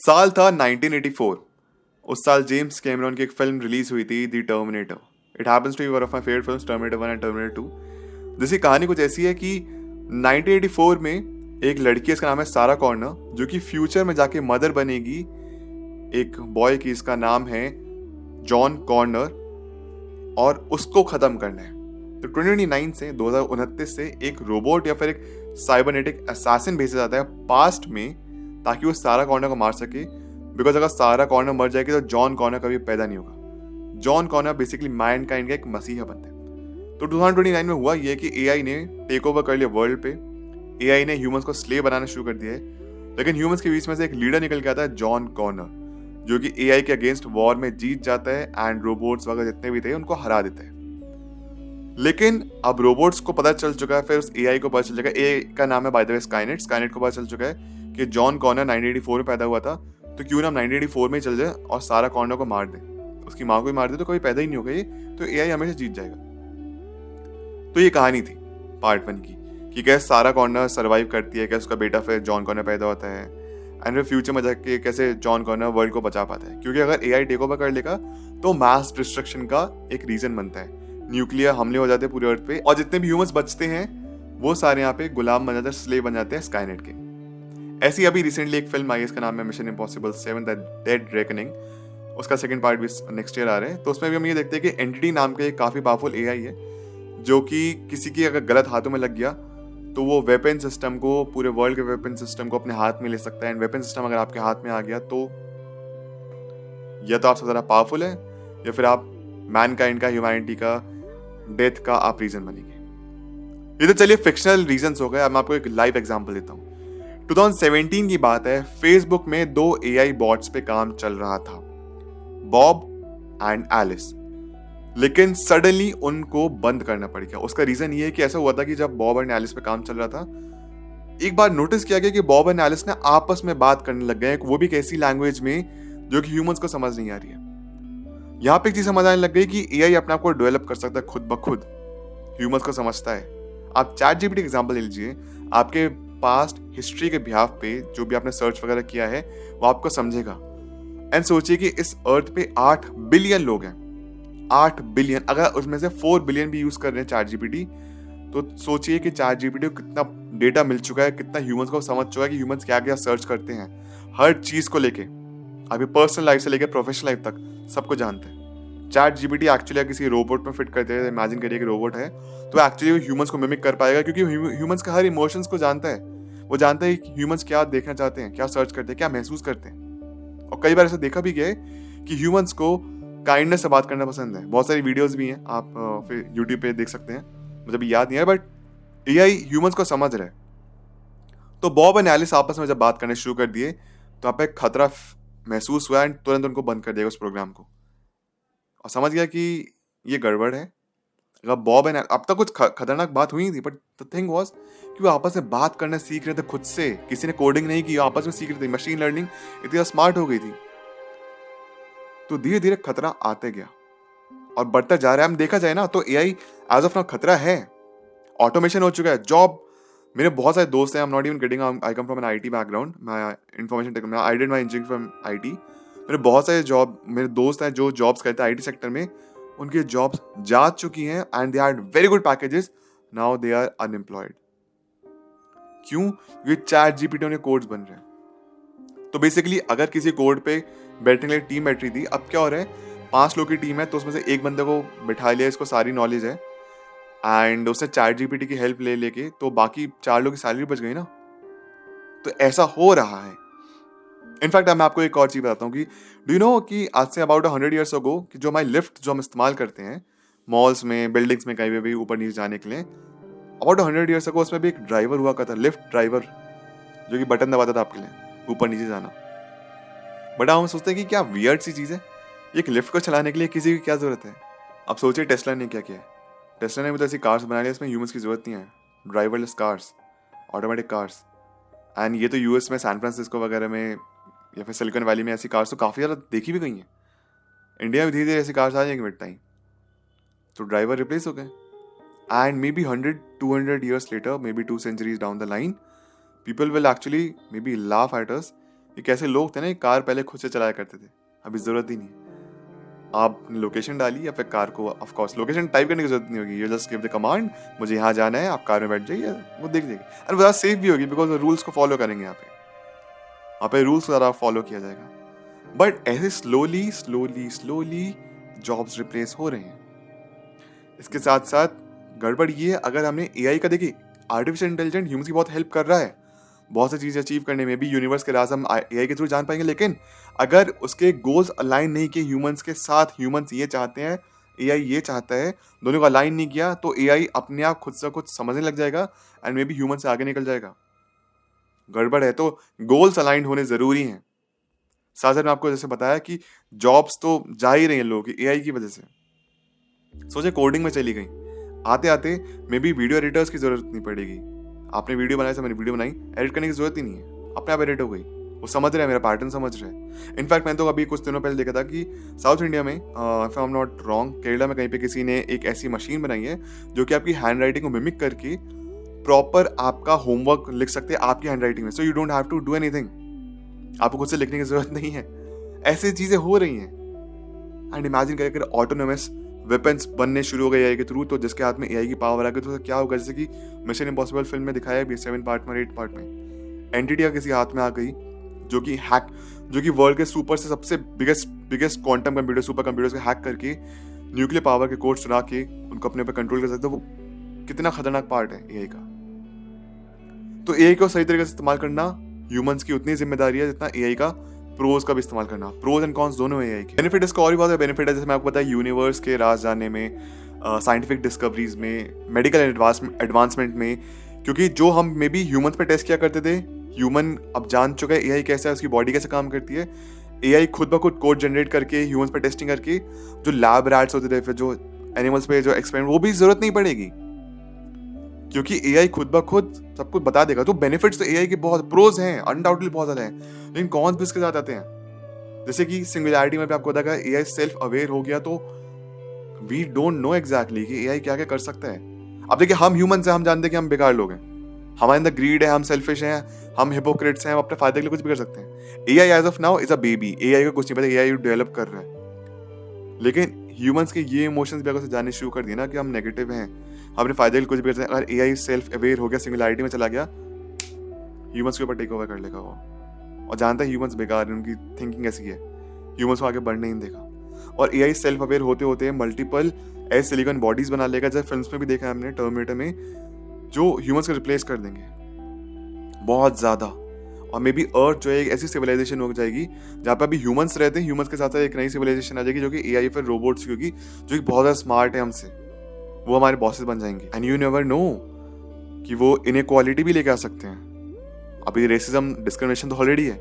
साल था 1984। उस साल जेम्स कैमरॉन की एक फिल्म रिलीज हुई थी, the Terminator. It happens to be one of my favourite films, Terminator 1 and Terminator 2। जिसकी कहानी कुछ ऐसी है कि 1984 में एक लड़की, इसका नाम है सारा कॉर्नर, जो कि फ्यूचर में जाके मदर बनेगी एक बॉय की, इसका नाम है जॉन कॉर्नर, और उसको खत्म करना है। तो 2029 से 2029 से एक रोबोट या फिर एक साइबरनेटिक असैसिन भेजा जाता है पास्ट में, ताकि वो सारा कॉर्नर को मार सके। बिकॉज अगर सारा कॉर्नर मर जाएगी तो जॉन कॉर्नर कभी पैदा नहीं होगा। जॉन कॉर्नर बेसिकली मैनकाइंड का एक मसीहा बनता है। तो 2029 में हुआ ये कि एआई ने टेक ओवर कर लिया वर्ल्ड पे। एआई ने ह्यूमंस को स्लेव बनाना शुरू कर दिया है। लेकिन ह्यूमंस के बीच में से एक लीडर निकल के आता है, जॉन कॉर्नर, जो कि एआई के अगेंस्ट वॉर में जीत जाता है एंड रोबोट्स वगैरह जितने भी थे उनको हरा देता है। लेकिन अब रोबोट्स को पता चल चुका है, फिर उस एआई को पता चल चुका है, एआई का नाम है by the way Skynet. Skynet को पता चल चुका है कि जॉन कॉर्नर 1984 में पैदा हुआ था, तो क्यों ना हम 1984 में ही चल जाए और सारा कॉर्नर को मार दें, उसकी माँ को भी मार दे, तो कभी पैदा ही नहीं होगा ये, तो एआई हमेशा जीत जाएगा। तो ये कहानी थी पार्ट 1 की कि कैसे सारा कॉर्नर सर्वाइव करती है, कैसे उसका बेटा फिर जॉन कॉर्नर पैदा होता है, एंड फिर फ्यूचर में जाके कैसे जॉन कॉर्नर वर्ल्ड को बचा पाता है। क्योंकि अगर एआई टेक ओवर कर लेगा तो मास डिस्ट्रक्शन का एक रीजन बनता है, न्यूक्लियर हमले हो जाते हैं पूरे अर्थ पे, और जितने भी ह्यूमंस बचते हैं वो सारे यहाँ पे गुलाम बन जाते हैं, स्लेव बन जाते हैं स्काईनेट के। ऐसी अभी रिसेंटली एक फिल्म आई है, इसका नाम है mission impossible 7 the dead reckoning. उसका सेकंड पार्ट भी नेक्स्ट ईयर आ रहा है। तो उसमें भी हम ये देखते हैं कि एंटिटी नाम का एक काफी पावरफुल एआई है, जो कि किसी की अगर गलत हाथों में लग गया तो वो वेपन सिस्टम को, पूरे वर्ल्ड के वेपन सिस्टम को अपने हाथ में ले सकता है। एंड वेपन सिस्टम अगर आपके हाथ में आ गया तो या तो आप सबसे ज्यादा पावरफुल है, या फिर आप मैनकाइंड का, ह्यूमैनिटी का डेथ का आप रीजन बनेंगे। ये तो चलिए फिक्शनल रीजंस हो गए। अब मैं आपको एक लाइव एग्जांपल देता हूँ। 2017 की बात है, फेसबुक में 2 एआई बॉट्स पे काम चल रहा था, बॉब एंड एलिस। लेकिन सडनली उनको बंद करना पड़ गया। उसका रीजन ये है कि ऐसा हुआ था कि जब बॉब एंड एलिस पे काम चल रहा था, एक बार नोटिस किया गया कि बॉब एंड एलिस ने आपस में बात करने लग गए, वो भी एक ऐसी लैंग्वेज में जो कि ह्यूमंस को समझ नहीं आ रही है। यहाँ पे एक चीज समझ आने लग गई कि एआई अपने आप को डेवलप कर सकता है खुद ब खुद, ह्यूमंस को समझता है। आप चैट जीपीटी एग्जांपल ले लीजिए, आपके पास्ट हिस्ट्री के बिहाफ पे जो भी आपने सर्च वगैरह किया है वो आपको समझेगा। एंड सोचिए कि इस अर्थ पे 8 बिलियन लोग हैं, 8 बिलियन। अगर उसमें से 4 बिलियन भी यूज कर रहे हैं चैट जीपीटी, तो सोचिए कि चैट जीपीटी को कितना डेटा मिल चुका है, कितना ह्यूमंस को समझ चुका है कि ह्यूमंस क्या क्या सर्च करते हैं, हर चीज को लेके, अभी पर्सनल लाइफ से लेकर प्रोफेशनल लाइफ तक सबको जानते हैं। चैट जीपीटी एक्चुअली किसी रोबोट में फिट करते हैं, इमेजिन करिए कि रोबोट है, तो एक्चुअली ह्यूमंस को मिमिक कर पाएगा, क्योंकि ह्यूमंस के हर इमोशंस को जानता है। वो जानता है कि ह्यूमंस क्या देखना चाहते हैं, क्या सर्च करते हैं, क्या महसूस करते हैं। और कई बार ऐसा देखा भी गया है कि ह्यूमंस को काइंडनेस से बात करना पसंद है। बहुत सारी वीडियोस भी हैं, आप फिर यूट्यूब पे देख सकते हैं, मुझे भी याद नहीं है, बट एआई ह्यूमंस को समझ रहा है। तो बॉब एंड एलिस आपस में जब बात करने शुरू कर दिए तो आप एक खतरा महसूस हुआ एंड तुरंत उनको बंद कर दिया उस प्रोग्राम को, और समझ गया कि ये गड़बड़ है। अगर बॉब एंड अब तक कुछ खतरनाक बात हुई नहीं थी, बट द थिंग वाज कि वो आपस में बात करना सीख रहे थे खुद से, किसी ने कोडिंग नहीं की, आपस में सीख रहे थे। मशीन लर्निंग इतनी स्मार्ट हो गई थी। तो धीरे धीरे खतरा आते गया और बढ़ता जा रहा है। हम देखा जाए ना तो एआई एज ऑफ नाउ खतरा है, ऑटोमेशन हो चुका है। जॉब, मेरे बहुत सारे दोस्त हैं, I am not even kidding, I come from an IT background, मैं information technology, I did my engineering from IT. मेरे बहुत सारे मेरे दोस्त हैं जो जॉब्स करते हैं आईटी सेक्टर में, उनकी जॉब्स जा चुकी हैं and they had very good packages, now they are unemployed. क्यों? क्योंकि चैट जीपीटी उन्हें कोड्स बन रहे हैं। तो बेसिकली अगर किसी कोड पे बैठने के लिए टीम बैठ रही थी, अब क्या हो रहा है, 5 लोग की टीम है, तो उसमें से एक बंदे को बैठा लिया, इसको सारी नॉलेज है, एंड उसने चैट जीपीटी की हेल्प ले लेके तो बाकी 4 लोग की सैलरी बच गई ना। तो ऐसा हो रहा है। इनफैक्ट मैं आपको एक और चीज बताता हूँ कि डू यू नो कि आज से अबाउट 100 ईयर्स अगो कि जो हमारी लिफ्ट जो हम इस्तेमाल करते हैं मॉल्स में, बिल्डिंग्स में, कहीं भी ऊपर नीचे जाने के लिए, अबाउट 100 ईयर्स अगो उसमें भी एक ड्राइवर हुआ करता, लिफ्ट ड्राइवर, जो कि बटन दबाता था आपके लिए ऊपर नीचे जाना। बट हम सोचते हैं कि क्या वियर्ड सी चीज़ है, एक लिफ्ट को चलाने के लिए किसी की क्या जरूरत है। अब सोचिए टेस्ला ने क्या किया है। टेस्ला ने भी तो ऐसी कार्स बना ली इसमें ह्यूमंस की जरूरत नहीं है, driverless cars, automatic cars. And ये तो यूएस में, सैन फ्रांसिस्को वगैरह में या फिर सिलिकॉन वैली में ऐसी कार्स तो काफ़ी ज़्यादा देखी भी गई हैं। इंडिया में धीरे धीरे ऐसी कार्स आ जाएंगी विद टाइम, तो ड्राइवर रिप्लेस हो गए। And may be 100-200 years later, maybe 2 centuries down the line, people will actually maybe laugh at us ये कैसे लोग थे ना, ये कार पहले खुद से चलाया करते थे, अभी ज़रूरत ही नहीं है। आप लोकेशन डालिए या फिर कार को, ऑफ कोर्स लोकेशन टाइप करने की जरूरत नहीं होगी, you just give the command, मुझे यहाँ जाना है, आप कार में बैठ जाइए, वो देख जाएगी। और वो ज़्यादा सेफ भी होगी बिकॉज रूल्स को फॉलो करेंगे यहाँ पे रूल्स ज़्यादा फॉलो किया जाएगा। बट ऐसे slowly slowly slowly jobs replace हो रहे हैं। इसके साथ साथ गड़बड़ ये है, अगर हमने एआई का देखिए, आर्टिफिशियल इंटेलिजेंस ह्यूमंस की बहुत हेल्प कर रहा है बहुत सी चीज़ें अचीव करने में भी, यूनिवर्स के राज हम एआई के थ्रू जान पाएंगे, लेकिन अगर उसके गोल्स अलाइन नहीं किए ह्यूमंस के साथ, ह्यूमंस ये चाहते हैं, एआई ये चाहता है, दोनों को अलाइन नहीं किया, तो एआई अपने आप खुद से कुछ समझने लग जाएगा एंड मे बी ह्यूमन से आगे निकल जाएगा। गड़बड़ है, तो गोल्स अलाइन होने ज़रूरी हैं। साथ साथ मैं आपको जैसे बताया कि जॉब्स तो जा ही रही हैं लोगों की एआई की वजह से। सोचे कोडिंग में चली गई, आते आते मे बी वीडियो एडिटर्स की जरूरत नहीं पड़ेगी। आपने वीडियो बनाया, मैंने वीडियो बनाई, एडिट करने की जरूरत ही नहीं है, अपने आप एडिट हो गई, वो समझ रहे हैं, मेरा पैटर्न समझ रहे हैं। इनफैक्ट मैंने तो अभी कुछ दिनों पहले देखा था कि साउथ इंडिया में, if I am not wrong, Kerala में कहीं पे किसी ने एक ऐसी मशीन बनाई है जो कि आपकी हैंड राइटिंग को मिमिक करके प्रॉपर आपका होमवर्क लिख सकते हैं आपकी हैंड राइटिंग में, so you don't have to do anything, आपको खुद से लिखने की जरूरत नहीं है। ऐसी चीजें हो रही हैं। एंड इमेजिन करें अगर ऑटोनोमस वेपन्स बनने शुरू हो गए एआई के थ्रू, तो जिसके हाथ में एआई की पावर आ गई तो क्या होगा, जैसे कि मिशन इम्पॉसिबल फिल्म में दिखाया है 7 पार्ट में 8 पार्ट में, एंटिटी किसी हाथ में आ गई जो कि वर्ल्ड के सुपर से सबसे biggest quantum computer, super computers को हैक करके न्यूक्लियर पावर के कोड्स चुरा के उनको अपने ऊपर कंट्रोल कर सकते हो। वो कितना खतरनाक पार्ट है एआई का। तो एआई को सही तरीके से इस्तेमाल करना ह्यूमंस की उतनी जिम्मेदारी है जितना एआई का प्रोज का भी इस्तेमाल करना। प्रोज एंड कॉन्स दोनों है एआई के। बेनिफिट इसका और भी बहुत है बेनिफिट है, जैसे मैं आपको बताया यूनिवर्स के राज जानने में, साइंटिफिक डिस्कवरीज में, मेडिकल एडवांसमेंट में, क्योंकि जो हम मे बी ह्यूमंस पे टेस्ट किया करते थे, ह्यूमन अब जान चुका है एआई कैसा है, उसकी बॉडी कैसे काम करती है। एआई खुद ब खुद कोड जनरेट करके ह्यूमंस पे टेस्टिंग करके, जो लैब रैट्स होते थे फिर जो एनिमल्स पे जो एक्सपेरिमेंट, वो भी जरूरत नहीं पड़ेगी क्योंकि एआई खुद ब खुद सब कुछ बता देगा। तो बेनिफिट्स तो एआई के बहुत, प्रोज हैं अनडाउटेडली बहुत ज्यादा हैं, लेकिन कॉन्स भी इसके साथ आते हैं। जैसे कि सिंगुलैरिटी में भी आपको बताया एआई सेल्फ अवेयर हो गया तो वी डोंट नो एग्जैक्टली कि एआई क्या क्या कर सकता है। अब देखिए हम ह्यूमन से हम जानते हैं कि हम बेकार लोग हैं, हमारे अंदर ग्रीड है, हम सेल्फिश हैं, हम हिपोक्रेट्स हैं, हम अपने फायदे के लिए कुछ भी कर सकते हैं। AI as of now is a baby, AI को कुछ नहीं पता, एआई डेवलप कर रहा है, लेकिन ह्यूमंस के ये इमोशंस भी अगर से जानने शुरू कर दिए ना कि हम नेगेटिव हैं, अपने फायदे के लिए कुछ भी कर सकते हैं। अगर एआई सेल्फ अवेयर हो गया, सिंगुलैरिटी में चला गया, ह्यूमंस के ऊपर टेक ओवर कर लेगा वो, और जानता है ह्यूमंस बेकार हैं, उनकी थिंकिंग ऐसी है, ह्यूमंस को आगे बढ़ने नहीं देगा। और एआई सेल्फ अवेयर होते होते मल्टीपल ऐसे सिलिकॉन बॉडीज बना लेगा, जैसे फिल्म्स में भी देखा है हमने टर्मिनेटर में, जो ह्यूमंस को रिप्लेस कर देंगे बहुत ज्यादा। और मे बी अर्थ जो है एक ऐसी सिविलाइजेशन हो जाएगी जहाँ पे अभी ह्यूमंस रहते हैं, ह्यूमंस के साथ साथ एक नई सिविलाइजेशन आ जाएगी जो कि एआई फिर रोबोट्स की होगी, जो कि बहुत ज्यादा स्मार्ट है हमसे, वो हमारे बॉसेस बन जाएंगे। एंड यू नेवर नो कि वो इनइक्वालिटी भी लेके आ सकते हैं। अभी रेसिज्म डिस्क्रिमिनेशन तो ऑलरेडी है,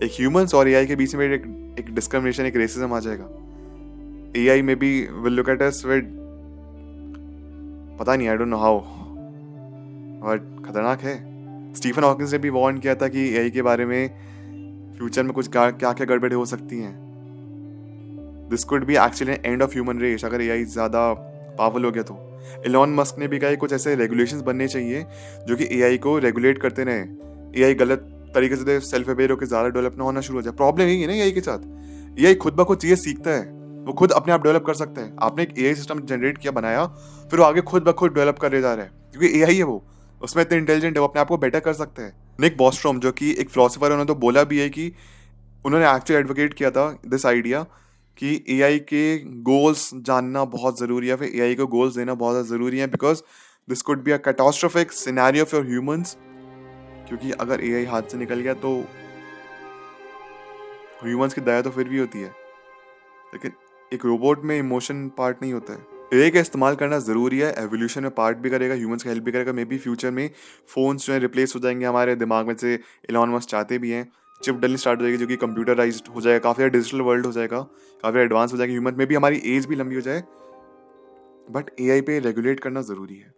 एक ह्यूमंस और एआई के बीच में एक डिस्क्रिमिनेशन, एक रेसिज्म आ जाएगा। एआई में भी will look at us with, पता नहीं, I don't know how, but खतरनाक है। स्टीफन हॉकिंस ने भी वार्न किया था कि एआई के बारे में फ्यूचर में कुछ क्या क्या गड़बड़े हो सकती हैं। This could be actually end of human race अगर एआई ज्यादा पावरफुल हो गया तो। एलॉन मस्क ने भी कहा कुछ ऐसे रेगुलेशंस बनने चाहिए जो कि एआई को रेगुलेट करते रहे, एआई गलत तरीके से सेल्फ अवेयर होकर ज्यादा डेवलप ना होना शुरू हो जाए। प्रॉब्लम यही है ना एआई के साथ, एआई खुद ब खुद चीजें सीखता है, वो खुद अपने आप डेवलप कर सकता है। आपने एक एआई सिस्टम जनरेट किया, बनाया, फिर वो आगे खुद ब खुद डेवलप करे जा रहा है क्योंकि एआई है, वो उसमें इतने इंटेलिजेंट है, वो अपने आप को बेटर कर सकता है। निक बॉस्ट्रॉम जो कि एक फिलोसोफर है, उन्होंने तो बोला भी है कि उन्होंने एक्चुअली एडवोकेट किया था दिस आइडिया कि एआई के गोल्स जानना बहुत ज़रूरी है, फिर एआई को गोल्स देना बहुत ज़्यादा ज़रूरी है, because this could be a catastrophic scenario for humans. क्योंकि अगर एआई हाथ से निकल गया तो ह्यूमंस की दया तो फिर भी होती है, लेकिन एक रोबोट में इमोशन पार्ट नहीं होता है। एआई का इस्तेमाल करना ज़रूरी है, एवोल्यूशन में पार्ट भी करेगा, ह्यूमंस का हेल्प भी करेगा। मे बी फ्यूचर में फ़ोन्स जो है रिप्लेस हो जाएंगे हमारे दिमाग में से, एलॉन मस्क चाहते भी हैं। चिप डलनी स्टार्ट हो जाएगी जो कि कंप्यूटराइज्ड हो जाएगा, काफ़ी डिजिटल वर्ल्ड हो जाएगा, काफ़ी एडवांस हो जाएगा ह्यूमन में भी, हमारी एज भी लंबी हो जाए, बट एआई पे रेगुलेट करना ज़रूरी है।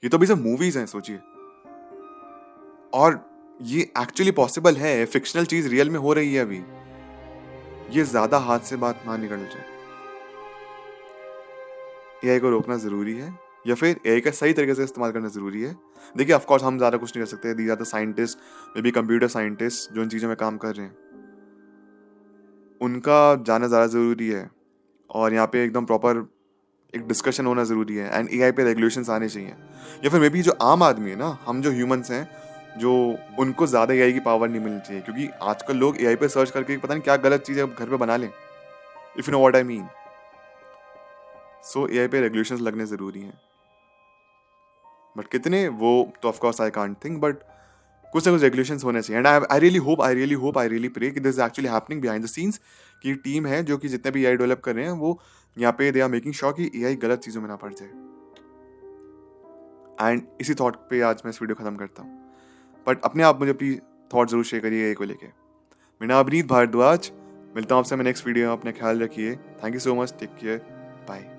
ये तो अभी सब मूवीज़ हैं सोचिए, और ये एक्चुअली पॉसिबल है, फिक्शनल चीज़ रियल में हो रही है अभी। ये ज़्यादा हाथ से बात ना निकल जाए, एआई को रोकना ज़रूरी है, या फिर एआई का सही तरीके से इस्तेमाल करना ज़रूरी है। देखिए ऑफकोर्स हम ज़्यादा कुछ नहीं कर सकते, these are the scientist, may be computer scientist जो इन चीज़ों में काम कर रहे हैं, उनका जाना ज़्यादा ज़रूरी है। और यहाँ पे एकदम प्रॉपर एक डिस्कशन होना ज़रूरी है, एंड एआई पे रेगुलेशंस आने चाहिए। या फिर मे बी जो आम आदमी है ना, हम जो ह्यूमंस हैं, जो उनको ज़्यादा एआई की पावर नहीं मिलनी चाहिए, क्योंकि आजकल लोग एआई पे सर्च करके पता नहीं क्या गलत चीज़ें घर पे बना लें, if you know what I mean. So AI पे रेगुलेशंस लगने ज़रूरी हैं, बट कितने वो तो of course I can't think, but कुछ ना कुछ रेगुलेशंस होने चाहिए। एंड आई रियली प्रे कि this is actually happening behind the scenes, की टीम है जो कि जितने भी एआई डेवलप कर रहे हैं वो यहाँ पे दे आर मेकिंग श्योर कि एआई गलत चीज़ों में ना पड़ जाए। एंड इसी थॉट पे आज मैं इस वीडियो खत्म करता हूँ, बट अपने आप मुझे अपनी थॉट जरूर शेयर करिए एआई को लेके। मेरा नाम अवनीत भारद्वाज, मिलता हूँ आपसे मैं नेक्स्ट वीडियो में। अपना ख्याल रखिए। Thank you so much, take care, bye.